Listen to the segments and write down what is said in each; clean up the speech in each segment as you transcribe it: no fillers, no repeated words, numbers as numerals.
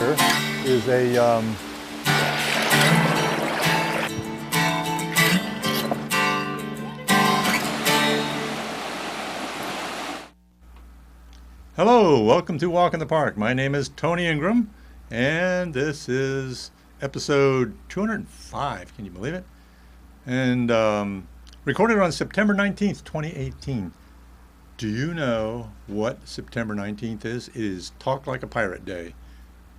shelter is a Hello, welcome to Walk in the Park. My name is Tony Ingram, and this is episode 205. Can you believe it? And recorded on September 19th, 2018. Do you know what September 19th is? It is Talk Like a Pirate Day.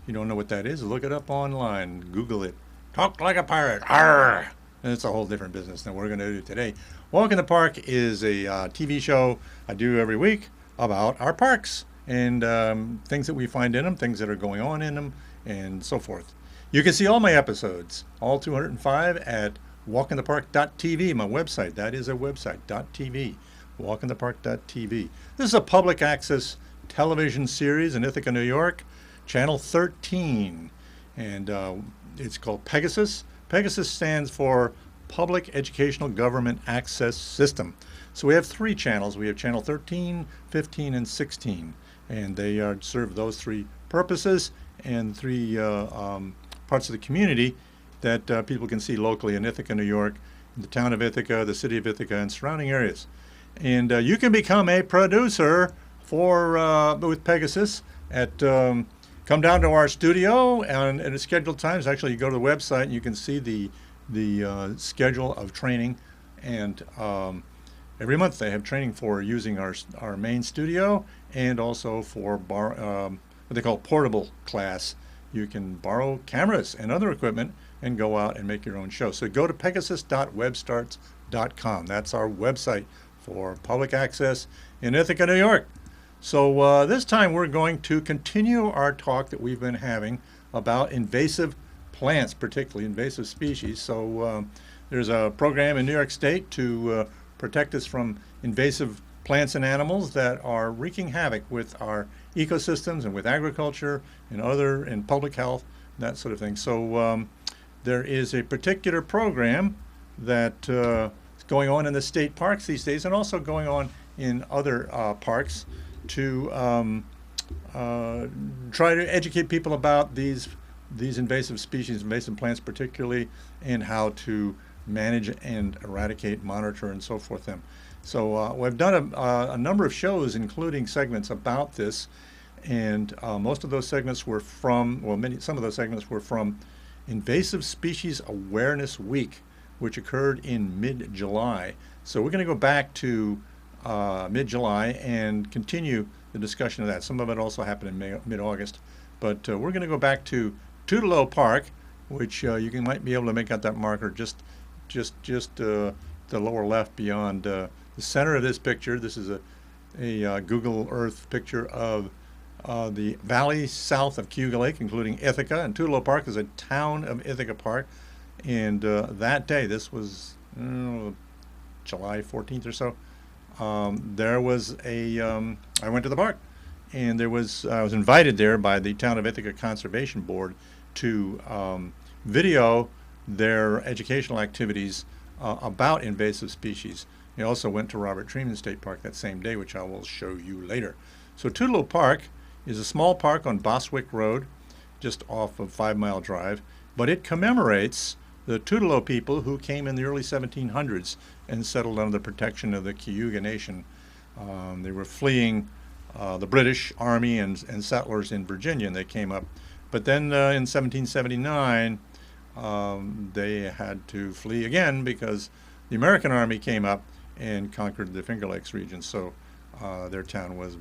If you don't know what that is, look it up online. Google it. Talk like a pirate. Arr! And it's a whole different business than we're going to do today. Walk in the Park is a TV show I do every week about our parks and things that we find in them, things that are going on in them, and so forth. You can see all my episodes, all 205, at walkinthepark.tv, my website. That is a website, .tv, walkinthepark.tv. This is a public access television series in Ithaca, New York, Channel 13, and it's called Pegasus. Pegasus stands for Public Educational Government Access System. So we have three channels. We have Channel 13, 15, and 16, and they serve those three purposes and three parts of the community that people can see locally in Ithaca, New York, in the town of Ithaca, the city of Ithaca, and surrounding areas. And you can become a producer for with Pegasus at come down to our studio and at scheduled times. Actually, you go to the website and you can see the schedule of training, and every month they have training for using our main studio and also for what they call portable class. You can borrow cameras and other equipment and go out and make your own show. So go to pegasus.webstarts.com. That's our website for public access in Ithaca, New York. So this time we're going to continue our talk that we've been having about invasive plants, particularly invasive species. So there's a program in New York State to protect us from invasive plants and animals that are wreaking havoc with our ecosystems and with agriculture and public health, that sort of thing. So there is a particular program that is going on in the state parks these days, and also going on in other parks to try to educate people about these invasive species, invasive plants particularly, and how to manage and eradicate, monitor, and so forth them. So we've done a number of shows, including segments about this, and most of those segments were from, some of those segments were from Invasive Species Awareness Week, which occurred in mid-July. So we're going to go back to mid-July and continue the discussion of that. Some of it also happened in mid-August, but we're going to go back to Tutelo Park, which you might be able to make out that marker just the lower left beyond the center of this picture. This is a Google Earth picture of the valley south of Cayuga Lake, including Ithaca, and Tutelo Park is a town of Ithaca Park. And that day, this was July 14th or so, there was I went to the park, and I was invited there by the town of Ithaca Conservation Board to video their educational activities about invasive species. I also went to Treman State Park that same day, which I will show you later. So Tutelo Park is a small park on Boswick Road, just off of 5 Mile Drive, but it commemorates the Tutelo people who came in the early 1700s and settled under the protection of the Cayuga Nation. They were fleeing the British Army and settlers in Virginia, and they came up. But then in 1779, they had to flee again because the American Army came up and conquered the Finger Lakes region, so their town was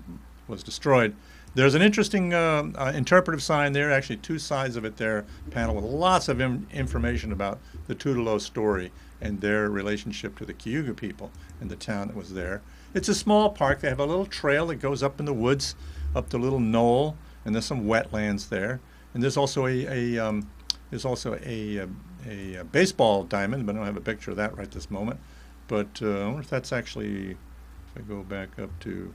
destroyed. There's an interesting interpretive sign there, actually two sides of it there, panel with lots of information about the Tutelo story and their relationship to the Cayuga people and the town that was there. It's a small park. They have a little trail that goes up in the woods, up to a little knoll, and there's some wetlands there. And there's also a baseball diamond, but I don't have a picture of that right this moment. But I wonder if that's actually, if I go back up to,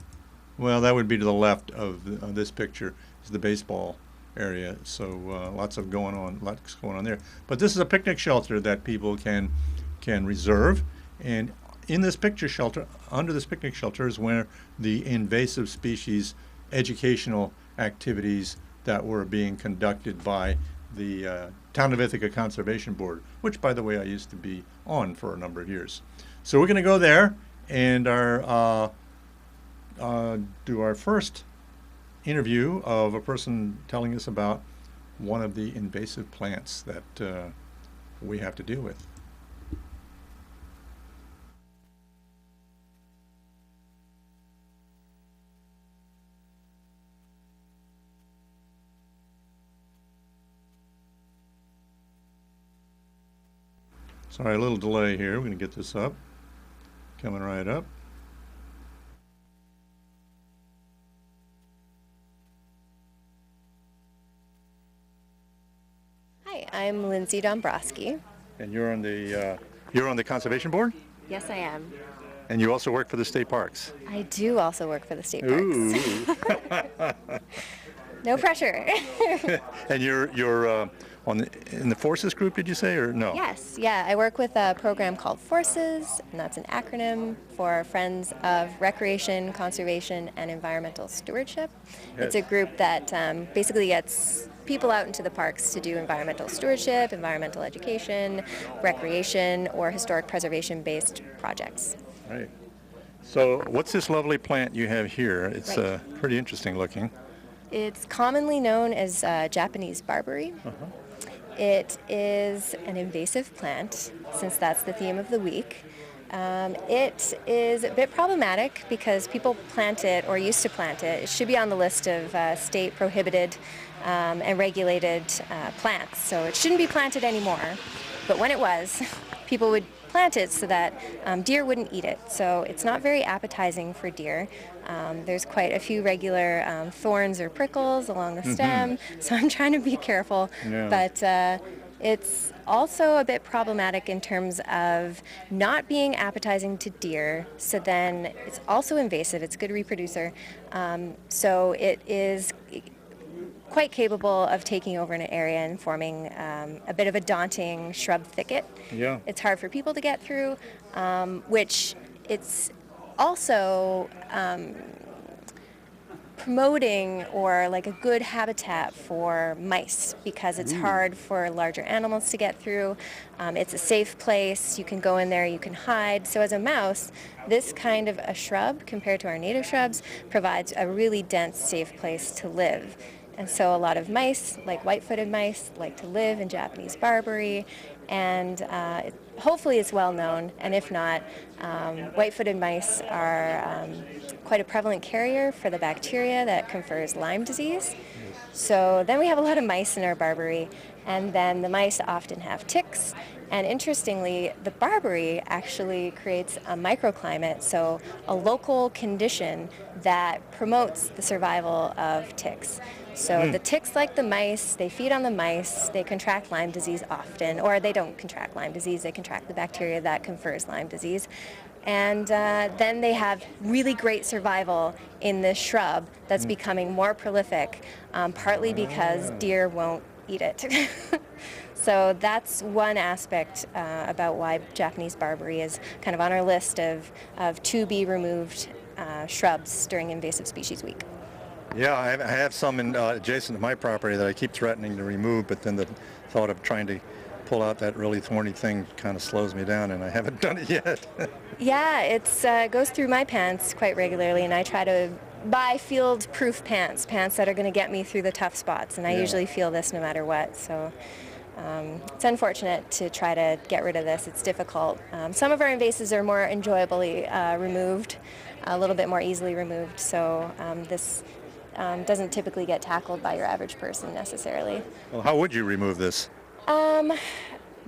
well, that would be to the left of this picture is the baseball area. So lots going on there. But this is a picnic shelter that people can reserve, and in this picture shelter, under this picnic shelter, is where the invasive species educational activities that were being conducted by the Town of Ithaca Conservation Board, which, by the way, I used to be on for a number of years. So we're going to go there and do our first interview of a person telling us about one of the invasive plants that we have to deal with. Sorry, a little delay here. We're going to get this up. Coming right up. Hi, I'm Lindsay Dombrowski. And you're on the Conservation Board? Yes, I am. And you also work for the state parks? I do also work for the state parks. Ooh. No pressure. And you're in the Forces group, did you say, or no? Yes, yeah. I work with a program called Forces, and that's an acronym for Friends of Recreation, Conservation, and Environmental Stewardship. Yes. It's a group that basically gets people out into the parks to do environmental stewardship, environmental education, recreation, or historic preservation-based projects. Right. So what's this lovely plant you have here? It's Right. Pretty interesting looking. It's commonly known as Japanese Barberry. Uh-huh. It is an invasive plant, since that's the theme of the week. It is a bit problematic because people plant it or used to plant it. It should be on the list of state prohibited and regulated plants, so it shouldn't be planted anymore. But when it was, people would plant it so that deer wouldn't eat it. So it's not very appetizing for deer. There's quite a few regular thorns or prickles along the stem, so I'm trying to be careful. Yeah. But it's also a bit problematic in terms of not being appetizing to deer, so then it's also invasive. It's a good reproducer. So it is quite capable of taking over an area and forming a bit of a daunting shrub thicket. Yeah. It's hard for people to get through, which it's also promoting or like a good habitat for mice because it's hard for larger animals to get through. It's a safe place. You can go in there, you can hide. So as a mouse, this kind of a shrub compared to our native shrubs provides a really dense, safe place to live. And so a lot of mice, like white-footed mice, like to live in Japanese Barberry, and hopefully it's well known, and if not, white-footed mice are quite a prevalent carrier for the bacteria that confers Lyme disease. So then we have a lot of mice in our Barberry, and then the mice often have ticks. And interestingly, the Barberry actually creates a microclimate, so a local condition that promotes the survival of ticks. So the ticks like the mice, they feed on the mice, they contract Lyme disease often, or they don't contract Lyme disease, they contract the bacteria that confers Lyme disease. And then they have really great survival in this shrub that's becoming more prolific, partly because deer won't eat it. So that's one aspect about why Japanese Barberry is kind of on our list of to be removed shrubs during Invasive Species Week. Yeah, I have some adjacent to my property that I keep threatening to remove, but then the thought of trying to pull out that really thorny thing kind of slows me down, and I haven't done it yet. Yeah, it goes through my pants quite regularly, and I try to buy field-proof pants that are going to get me through the tough spots, and I usually feel this no matter what. So it's unfortunate to try to get rid of this. It's difficult. Some of our invasives are more enjoyably removed, a little bit more easily removed, so this doesn't typically get tackled by your average person necessarily. Well, how would you remove this?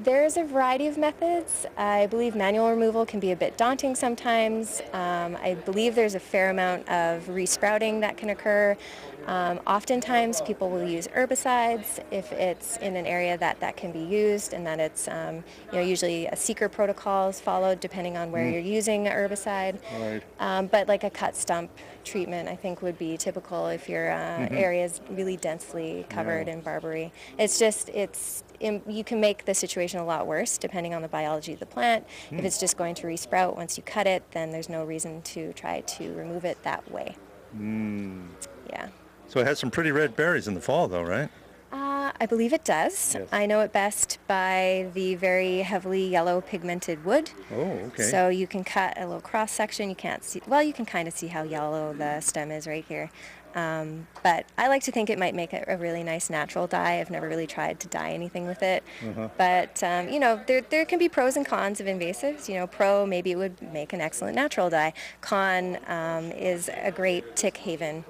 There's a variety of methods. I believe manual removal can be a bit daunting sometimes. I believe there's a fair amount of resprouting that can occur. Oftentimes people will use herbicides if it's in an area that can be used, and that it's usually a seeker protocol is followed depending on where you're using a herbicide. Right. But like a cut stump treatment I think would be typical if your area is really densely covered in Barberry. You can make the situation a lot worse depending on the biology of the plant. If it's just going to resprout once you cut it, then there's no reason to try to remove it that way. Yeah. So it has some pretty red berries in the fall, though, right? I believe it does. Yes. I know it best by the very heavily yellow pigmented wood. Oh, okay. So you can cut a little cross section. You can't see, well, you can kind of see how yellow the stem is right here. But I like to think it might make it a really nice natural dye. I've never really tried to dye anything with it. But, you know, there can be pros and cons of invasives. You know, pro, maybe it would make an excellent natural dye. Con is a great tick haven.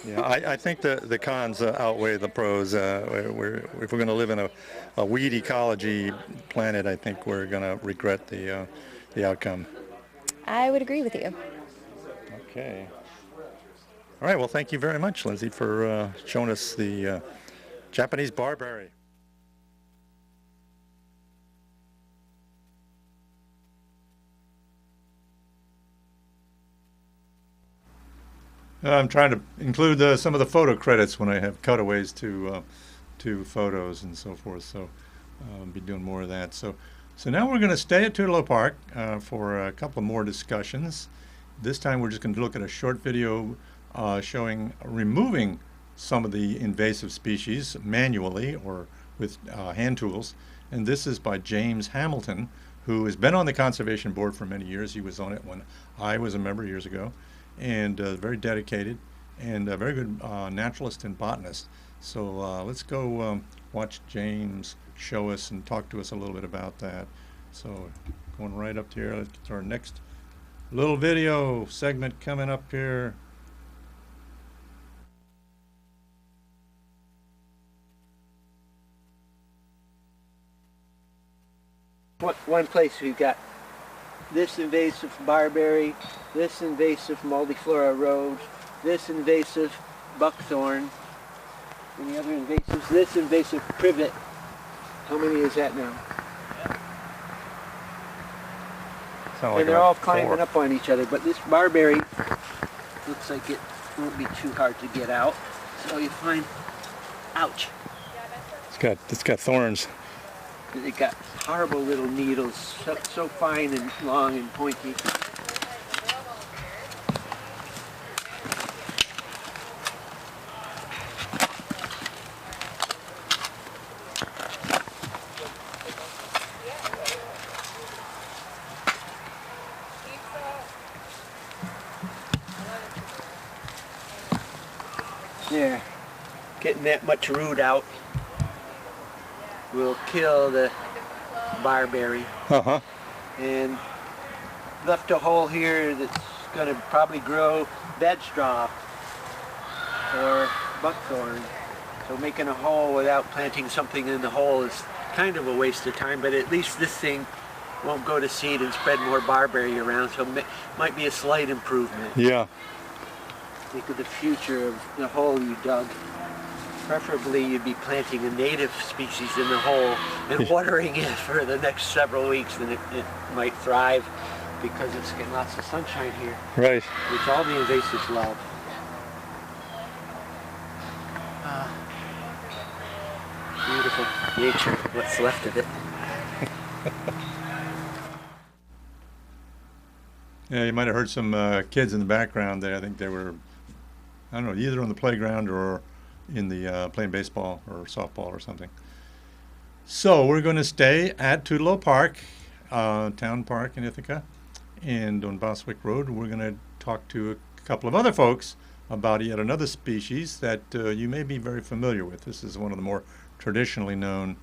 Yeah, I think the cons outweigh the pros. If we're going to live in a weed ecology planet, I think we're going to regret the outcome. I would agree with you. Okay. All right. Well, thank you very much, Lindsay, for showing us the Japanese barberry. I'm trying to include some of the photo credits when I have cutaways to photos and so forth. So I'll be doing more of that. So now we're going to stay at Tutelo Park for a couple more discussions. This time we're just going to look at a short video showing removing some of the invasive species manually or with hand tools. And this is by James Hamilton, who has been on the Conservation Board for many years. He was on it when I was a member years ago. And very dedicated and a very good naturalist and botanist. So let's go watch James show us and talk to us a little bit about that. So going right up here, let's get to our next little video segment coming up here. One place we've got this invasive barberry, this invasive multiflora rose, this invasive buckthorn, and the other invasives, this invasive privet. How many is that now? And they're all climbing up on each other, but this barberry looks like it won't be too hard to get out. So you find, ouch. It's got thorns. They got horrible little needles, so fine and long and pointy. There, getting that much root out will kill the barberry. And left a hole here that's going to probably grow bedstraw or buckthorn. So making a hole without planting something in the hole is kind of a waste of time, but at least this thing won't go to seed and spread more barberry around, so it might be a slight improvement. Yeah. Think of the future of the hole you dug. Preferably you'd be planting a native species in the hole and watering it for the next several weeks, then it might thrive because it's getting lots of sunshine here. Right. Which all the invasives love. Beautiful nature, what's left of it. Yeah, you might have heard some kids in the background there. I think they were, I don't know, either on the playground or in the playing baseball or softball or something. So we're going to stay at Tutelo Park, Town Park in Ithaca, and on Boswick Road. We're going to talk to a couple of other folks about yet another species that you may be very familiar with. This is one of the more traditionally known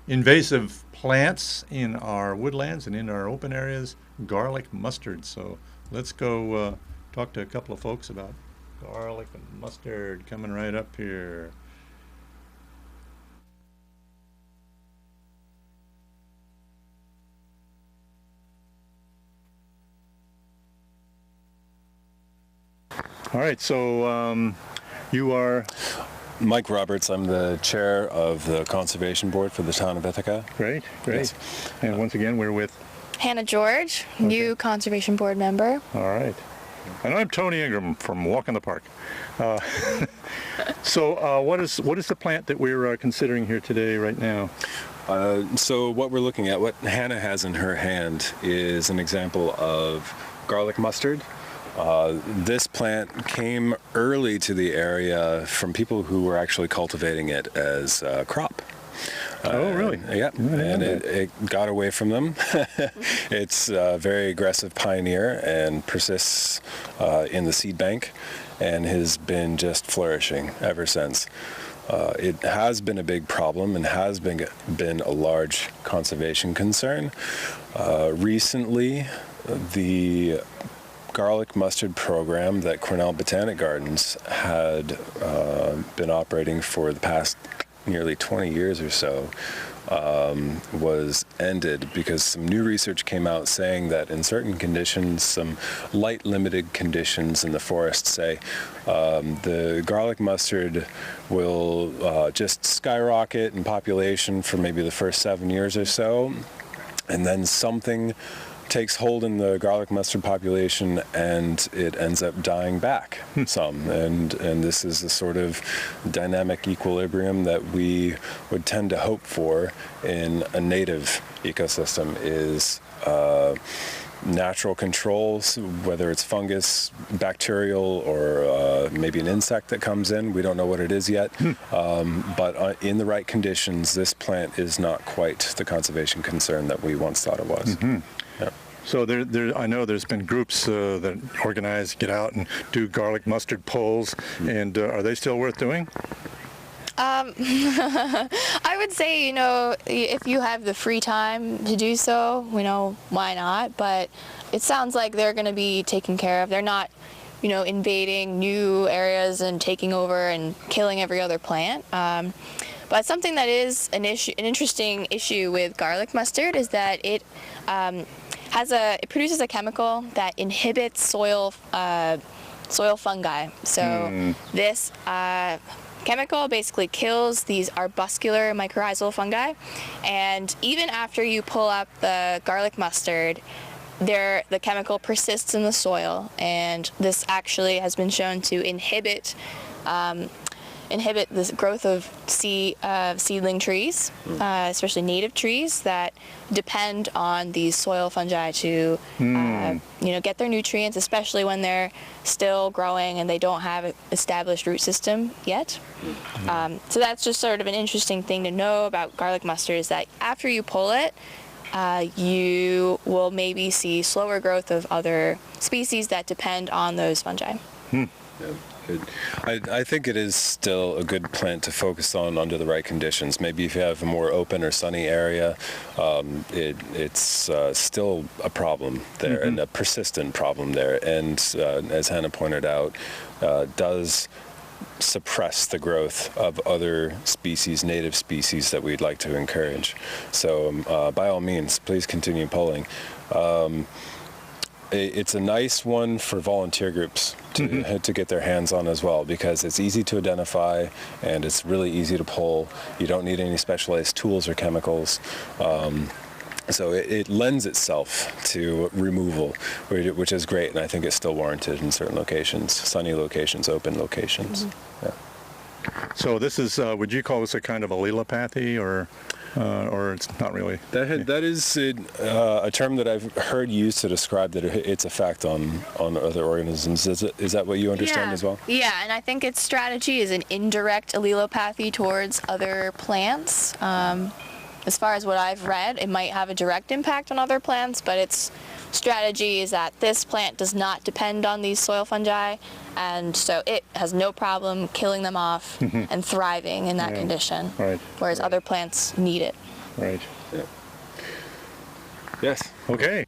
invasive plants in our woodlands and in our open areas, garlic mustard. So let's go talk to a couple of folks about garlic and mustard coming right up here. All right, so you are Mike Roberts. I'm the chair of the Conservation Board for the town of Ithaca. Great. Yes. And once again, we're with Hannah George, new Conservation Board member. All right. And I'm Tony Ingram from Walk in the Park. So what is the plant that we're considering here today right now? So what we're looking at, what Hannah has in her hand, is an example of garlic mustard, This plant came early to the area from people who were actually cultivating it as a crop. Oh, really? Yeah, and it got away from them. It's a very aggressive pioneer and persists in the seed bank and has been just flourishing ever since. It has been a big problem and has been a large conservation concern. Recently, the garlic mustard program that Cornell Botanic Gardens had been operating for the past nearly 20 years or so was ended because some new research came out saying that in certain conditions, some light limited conditions in the forest, say, the garlic mustard will just skyrocket in population for maybe the first 7 years or so, and then something takes hold in the garlic mustard population and it ends up dying back some, and this is the sort of dynamic equilibrium that we would tend to hope for in a native ecosystem is natural controls, whether it's fungus, bacterial, or maybe an insect that comes in. We don't know what it is yet, but in the right conditions, this plant is not quite the conservation concern that we once thought it was. Yeah. So I know there's been groups that organize, get out and do garlic mustard polls, and are they still worth doing? I would say, if you have the free time to do so, why not? But it sounds like they're going to be taken care of. They're not, invading new areas and taking over and killing every other plant. But something that is an interesting issue with garlic mustard is that it produces a chemical that inhibits soil fungi. So this chemical basically kills these arbuscular mycorrhizal fungi, and even after you pull up the garlic mustard, the chemical persists in the soil, and this actually has been shown to inhibit the growth of seedling trees, especially native trees that depend on these soil fungi to, get their nutrients, especially when they're still growing and they don't have an established root system yet. So that's just sort of an interesting thing to know about garlic mustard, is that after you pull it, you will maybe see slower growth of other species that depend on those fungi. Yeah. I think it is still a good plant to focus on under the right conditions. Maybe if you have a more open or sunny area, it's still a problem there, and a persistent problem there. And as Hannah pointed out, does suppress the growth of other species, native species that we'd like to encourage. So by all means, please continue pulling. It's a nice one for volunteer groups to get their hands on as well, because it's easy to identify and it's really easy to pull. You don't need any specialized tools or chemicals. So it lends itself to removal, which is great, and I think it's still warranted in certain locations, sunny locations, open locations. Yeah. So this is, would you call this a kind of allelopathy, or it's not really? That is a term that I've heard used to describe that its effect on other organisms. Is that what you understand as well? Yeah, and I think its strategy is an indirect allelopathy towards other plants. As far as what I've read, it might have a direct impact on other plants, but its strategy is that this plant does not depend on these soil fungi, and so it has no problem killing them off and thriving in that condition, whereas other plants need it. Right. Yeah. Yes. Okay.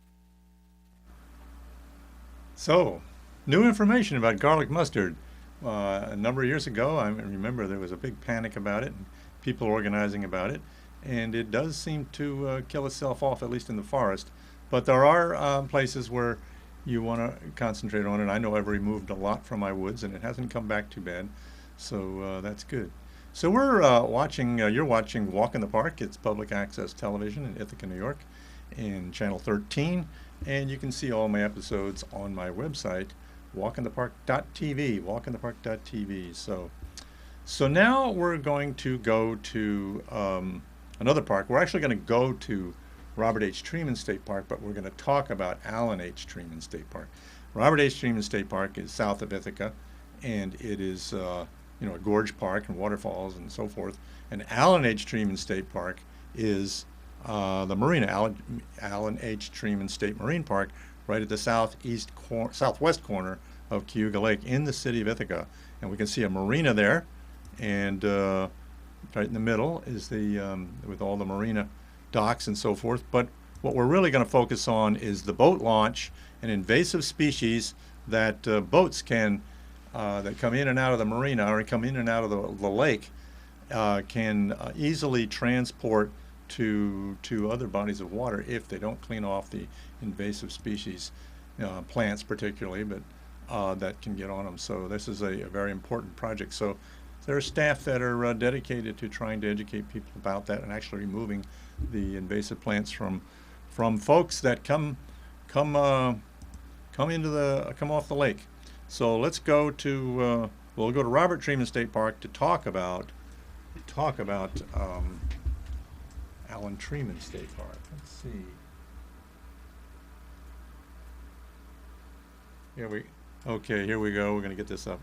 So, new information about garlic mustard. A number of years ago, I remember there was a big panic about it, and people organizing about it, and it does seem to kill itself off, at least in the forest. But there are places where you want to concentrate on it. I know I've removed a lot from my woods, and it hasn't come back too bad, so that's good. So we're you're watching Walk in the Park. It's public access television in Ithaca, New York, in Channel 13, and you can see all my episodes on my website, walkinthepark.tv, walkinthepark.tv. So now we're going to go to another park. We're actually going to go to Robert H. Treman State Park, but we're going to talk about Alan H. Treman State Park. Robert H. Treman State Park is south of Ithaca, and it is a gorge park and waterfalls and so forth. And Allen H. Treman State Park is the marina, Allen H. Treman State Marine Park, right at the southwest corner of Cayuga Lake in the city of Ithaca. And we can see a marina there, and right in the middle is the with all the marina docks and so forth. But what we're really going to focus on is the boat launch and invasive species that boats can that come in and out of the marina or come in and out of the lake can easily transport to other bodies of water if they don't clean off the invasive species, plants particularly, but that can get on them. So this is a very important project. So there are staff that are dedicated to trying to educate people about that and actually removing the invasive plants from folks that come off the lake. So let's go to we'll go to Robert Treman State Park to talk about Allen Treman State Park. Let's see. Here we go. We're going to get this up.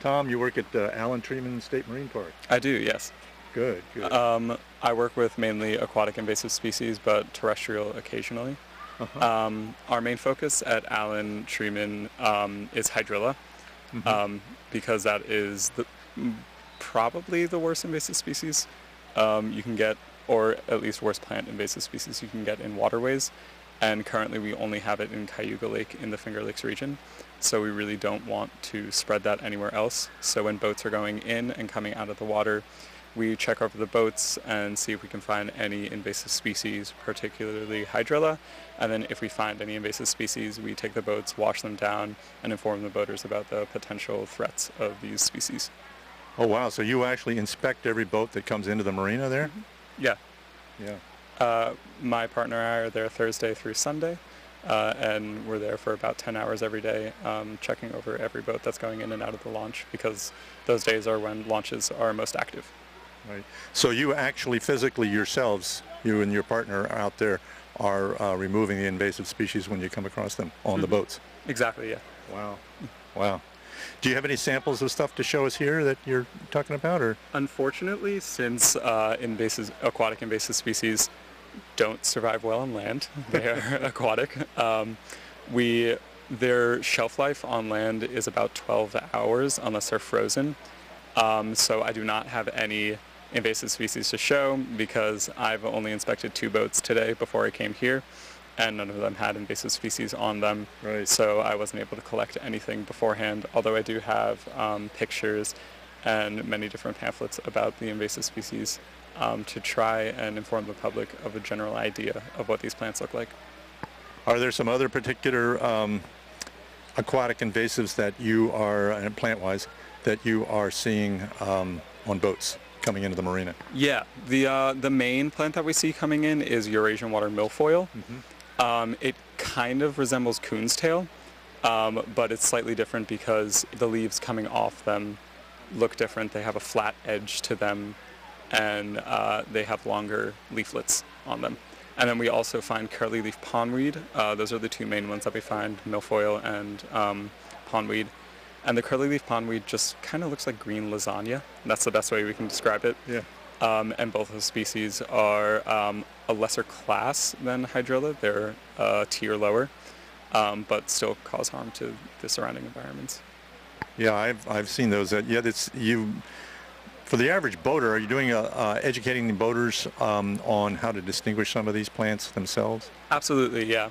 Tom, you work at Allen Treman State Marine Park. I do, yes. Good. I work with mainly aquatic invasive species, but terrestrial occasionally. Uh-huh. Our main focus at Allen Treman is Hydrilla, because that is probably the worst invasive species you can get, or at least worst plant invasive species you can get in waterways. And currently we only have it in Cayuga Lake in the Finger Lakes region. So we really don't want to spread that anywhere else. So when boats are going in and coming out of the water, we check over the boats and see if we can find any invasive species, particularly Hydrilla. And then if we find any invasive species, we take the boats, wash them down, and inform the boaters about the potential threats of these species. Oh, wow. So you actually inspect every boat that comes into the marina there? Yeah. Yeah. My partner and I are there Thursday through Sunday. And we're there for about 10 hours every day, checking over every boat that's going in and out of the launch, because those days are when launches are most active. Right. So you actually physically yourselves, you and your partner out there, are removing the invasive species when you come across them on the boats? Exactly, yeah. Wow. Do you have any samples of stuff to show us here that you're talking about, or? Unfortunately, since aquatic invasive species don't survive well on land, they are aquatic. Their shelf life on land is about 12 hours unless they're frozen. So I do not have any invasive species to show because I've only inspected 2 boats today before I came here, and none of them had invasive species on them. Right. So I wasn't able to collect anything beforehand, although I do have pictures and many different pamphlets about the invasive species to try and inform the public of a general idea of what these plants look like. Are there some other particular aquatic invasives that you are, and plant-wise, that you are seeing on boats coming into the marina? Yeah, the main plant that we see coming in is Eurasian water milfoil. It kind of resembles coon's tail, but it's slightly different because the leaves coming off them look different. They have a flat edge to them, and they have longer leaflets on them. And then we also find curly leaf pondweed. Those are the 2 main ones that we find, milfoil and pondweed. And the curly leaf pondweed just kind of looks like green lasagna. That's the best way we can describe it. Yeah. And both those species are a lesser class than Hydrilla. They're a tier lower, but still cause harm to the surrounding environments. Yeah, I've seen those. For the average boater, are you doing educating the boaters on how to distinguish some of these plants themselves? Absolutely, yeah.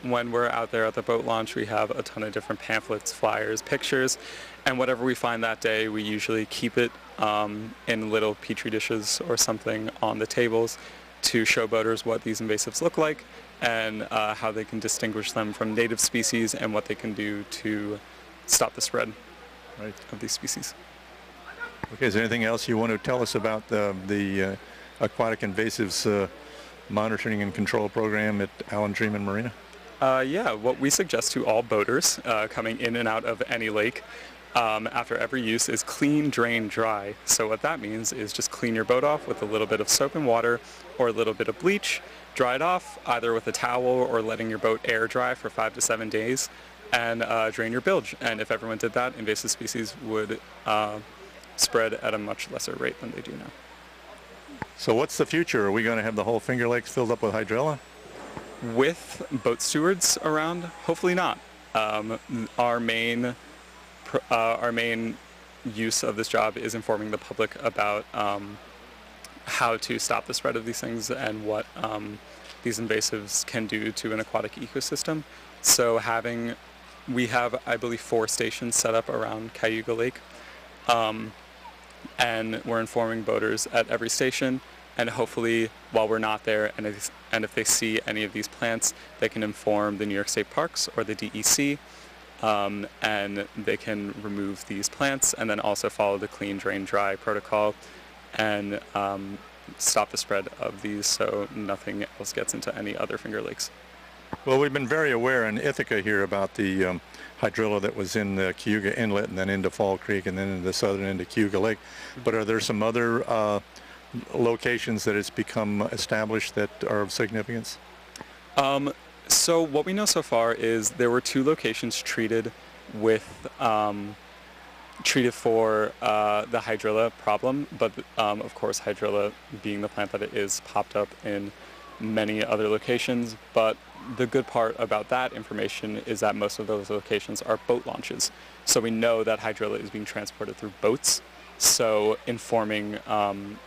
When we're out there at the boat launch, we have a ton of different pamphlets, flyers, pictures, and whatever we find that day, we usually keep it in little petri dishes or something on the tables to show boaters what these invasives look like and how they can distinguish them from native species and what they can do to stop the spread of these species. Okay, is there anything else you want to tell us about the aquatic invasives monitoring and control program at Allen Treman Marina? Yeah, what we suggest to all boaters coming in and out of any lake after every use is clean, drain, dry. So what that means is just clean your boat off with a little bit of soap and water or a little bit of bleach, dry it off either with a towel or letting your boat air dry for 5 to 7 days, and drain your bilge. And if everyone did that, invasive species would spread at a much lesser rate than they do now. So what's the future? Are we going to have the whole Finger Lakes filled up with hydrilla? With boat stewards around, hopefully not. Our main use of this job is informing the public about how to stop the spread of these things and what these invasives can do to an aquatic ecosystem. So we have, I believe, 4 stations set up around Cayuga Lake, and we're informing boaters at every station, and hopefully while we're not there, and if they see any of these plants, they can inform the New York State Parks or the DEC, and they can remove these plants and then also follow the clean, drain, dry protocol and stop the spread of these so nothing else gets into any other Finger Lakes. Well, we've been very aware in Ithaca here about the hydrilla that was in the Cayuga Inlet and then into Fall Creek and then into the southern end of Cayuga Lake. But are there some other locations that it's become established that are of significance? So what we know so far is there were 2 locations treated with treated for the hydrilla problem, but of course hydrilla, being the plant that it is, popped up in many other locations. But the good part about that information is that most of those locations are boat launches. So we know that hydrilla is being transported through boats. So informing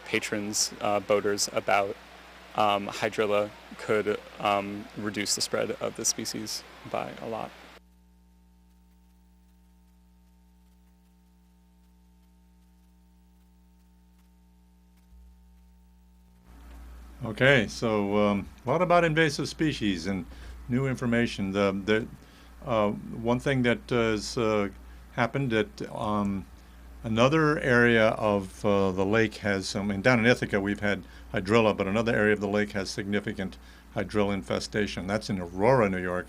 patrons, boaters about hydrilla could reduce the spread of the species by a lot. Okay, so a lot about invasive species and new information. One thing that has happened that another area of the lake has, down in Ithaca we've had hydrilla, but another area of the lake has significant hydrilla infestation. That's in Aurora, New York,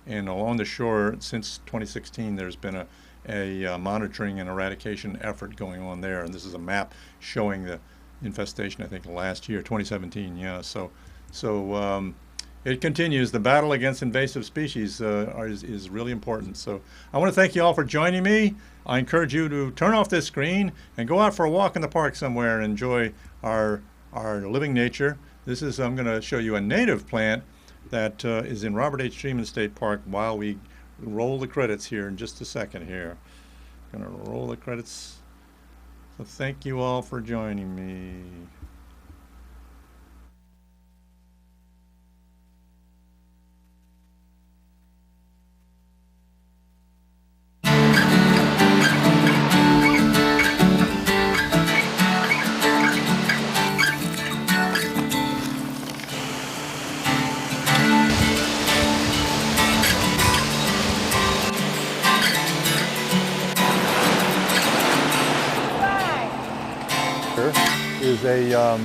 and along the shore since 2016 there's been a monitoring and eradication effort going on there, and this is a map showing the infestation, I think last year, 2017, yeah. So it continues. The battle against invasive species is really important. So I want to thank you all for joining me. I encourage you to turn off this screen and go out for a walk in the park somewhere and enjoy our living nature. I'm going to show you a native plant that is in Robert H. Treman State Park while we roll the credits here in just a second here. I'm going to roll the credits. So thank you all for joining me. Is a